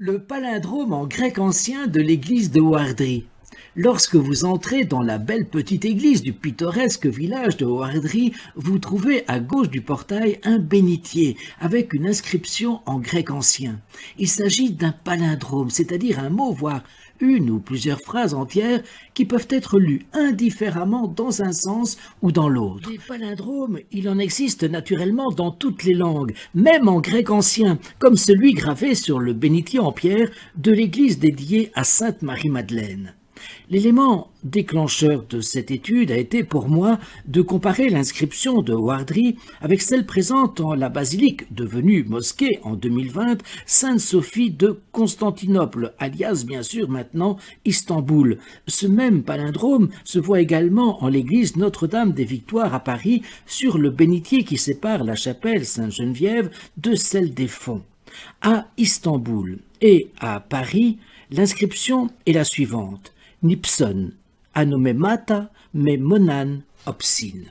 Le palindrome en grec ancien de l'église de Ouardri. Lorsque vous entrez dans la belle petite église du pittoresque village de Ouardri, vous trouvez à gauche du portail un bénitier avec une inscription en grec ancien. Il s'agit d'un palindrome, c'est-à-dire un mot, voire une ou plusieurs phrases entières qui peuvent être lues indifféremment dans un sens ou dans l'autre. Les palindromes, il en existe naturellement dans toutes les langues, même en grec ancien, comme celui gravé sur le bénitier en pierre de l'église dédiée à Sainte Marie-Madeleine. L'élément déclencheur de cette étude a été pour moi de comparer l'inscription de Ouardri avec celle présente en la basilique devenue mosquée en 2020 Sainte-Sophie de Constantinople, alias bien sûr maintenant Istanbul. Ce même palindrome se voit également en l'église Notre-Dame des Victoires à Paris sur le bénitier qui sépare la chapelle Sainte-Geneviève de celle des Fonts. À Istanbul et à Paris, l'inscription est la suivante. Nipson, anomemata me monan opsin.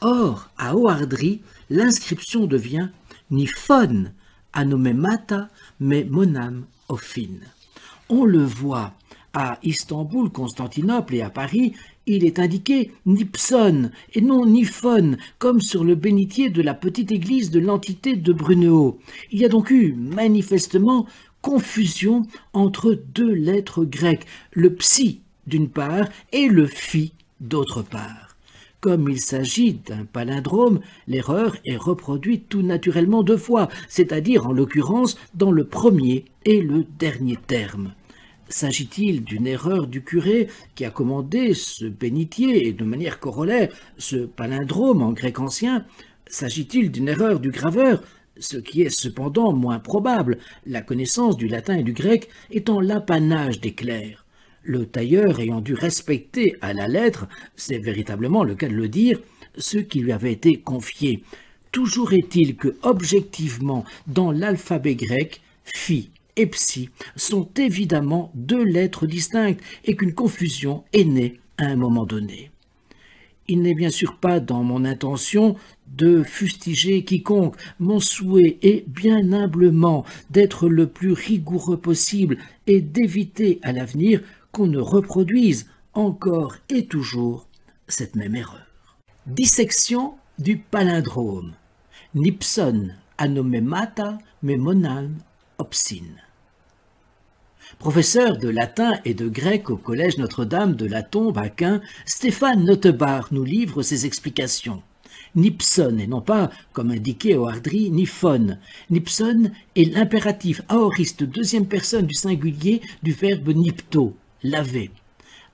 Or, à Ouardri, l'inscription devient Nifon, anomemata me monam ofin. On le voit à Istanbul, Constantinople et à Paris, il est indiqué Nipson et non Nifon, comme sur le bénitier de la petite église de l'entité de Brunehaut. Il y a donc eu manifestement confusion entre deux lettres grecques, le psi d'une part et le phi d'autre part. Comme il s'agit d'un palindrome, l'erreur est reproduite tout naturellement deux fois, c'est-à-dire en l'occurrence dans le premier et le dernier terme. S'agit-il d'une erreur du curé qui a commandé ce bénitier et de manière corollaire ce palindrome en grec ancien? S'agit-il d'une erreur du graveur? Ce qui est cependant moins probable, la connaissance du latin et du grec étant l'apanage des clercs. Le tailleur ayant dû respecter à la lettre, c'est véritablement le cas de le dire, ce qui lui avait été confié. Toujours est-il que, objectivement, dans l'alphabet grec, phi et psi sont évidemment deux lettres distinctes et qu'une confusion est née à un moment donné. Il n'est bien sûr pas dans mon intention de fustiger quiconque. Mon souhait est bien humblement d'être le plus rigoureux possible et d'éviter à l'avenir qu'on ne reproduise encore et toujours cette même erreur. Dissection du palindrome. Nipson anomemata me monan opsin. Professeur de latin et de grec au collège Notre-Dame de la Tombe à Caen, Stéphane Notebaert nous livre ses explications. Nipson, et non pas, comme indiqué au Ouardri, Nifon. Nipson est l'impératif aoriste deuxième personne du singulier du verbe nipto, laver.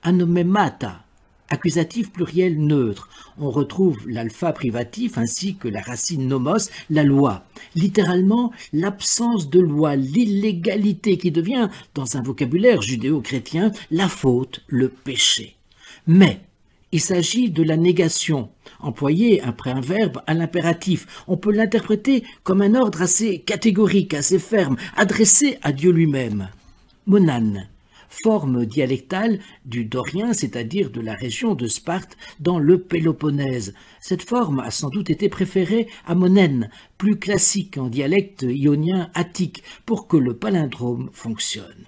Anomemata, accusatif pluriel neutre. On retrouve l'alpha privatif ainsi que la racine nomos, la loi. Littéralement, l'absence de loi, l'illégalité qui devient, dans un vocabulaire judéo-chrétien, la faute, le péché. Mais il s'agit de la négation, employée après un verbe à l'impératif. On peut l'interpréter comme un ordre assez catégorique, assez ferme, adressé à Dieu lui-même. Monan, forme dialectale du dorien, c'est-à-dire de la région de Sparte dans le Péloponnèse. Cette forme a sans doute été préférée à monen, plus classique en dialecte ionien attique, pour que le palindrome fonctionne.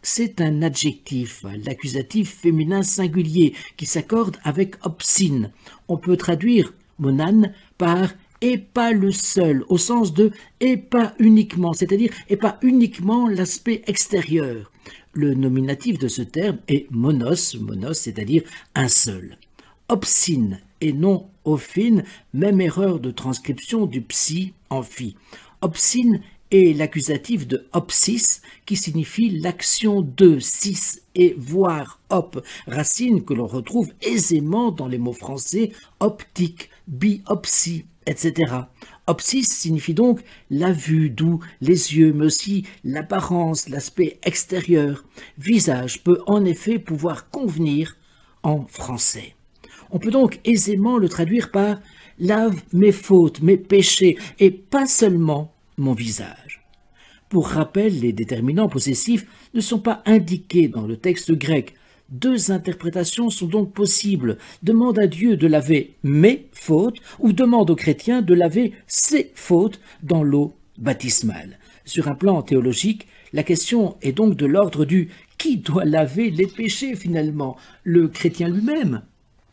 C'est un adjectif, l'accusatif féminin singulier, qui s'accorde avec opsin. On peut traduire monan par et pas le seul, au sens de et pas uniquement, c'est-à-dire et pas uniquement l'aspect extérieur. Le nominatif de ce terme est monos, c'est-à-dire un seul. Opsin et non ophin, même erreur de transcription du psi en phi. Opsin est l'accusatif de opsis qui signifie l'action de, sis et voir, op, racine que l'on retrouve aisément dans les mots français optique, biopsie, etc. Opsis signifie donc la vue, d'où les yeux, mais aussi l'apparence, l'aspect extérieur. Visage peut en effet pouvoir convenir en français. On peut donc aisément le traduire par « lave mes fautes, mes péchés, et pas seulement mon visage ». Pour rappel, les déterminants possessifs ne sont pas indiqués dans le texte grec. Deux interprétations sont donc possibles. Demande à Dieu de laver mes fautes ou demande aux chrétiens de laver ses fautes dans l'eau baptismale. Sur un plan théologique, la question est donc de l'ordre du « qui doit laver les péchés finalement, le chrétien lui-même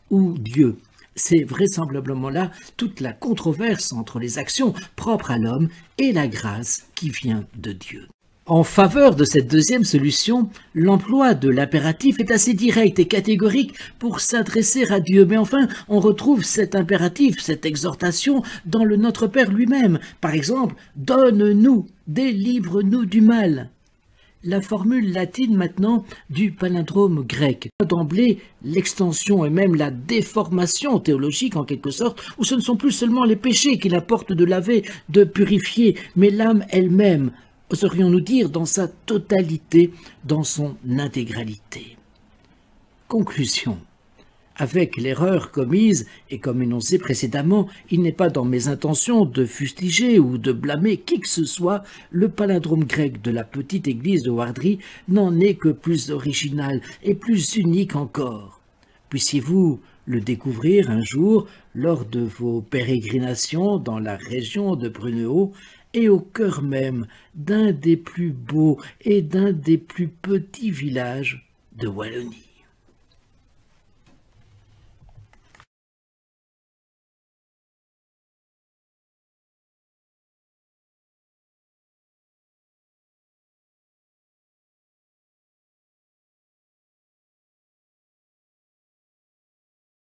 ou Dieu ?» C'est vraisemblablement là toute la controverse entre les actions propres à l'homme et la grâce qui vient de Dieu. En faveur de cette deuxième solution, l'emploi de l'impératif est assez direct et catégorique pour s'adresser à Dieu. Mais enfin, on retrouve cet impératif, cette exhortation dans le Notre Père lui-même. Par exemple, « Donne-nous, délivre-nous du mal ». La formule latine maintenant du palindrome grec. D'emblée, l'extension et même la déformation théologique en quelque sorte, où ce ne sont plus seulement les péchés qu'il apporte de laver, de purifier, mais l'âme elle-même, oserions-nous dire dans sa totalité, dans son intégralité. Conclusion. Avec l'erreur commise, et comme énoncé précédemment, il n'est pas dans mes intentions de fustiger ou de blâmer qui que ce soit, le palindrome grec de la petite église de Wardry n'en est que plus original et plus unique encore. Puissiez-vous le découvrir un jour lors de vos pérégrinations dans la région de Brunehaut et au cœur même d'un des plus beaux et d'un des plus petits villages de Wallonie.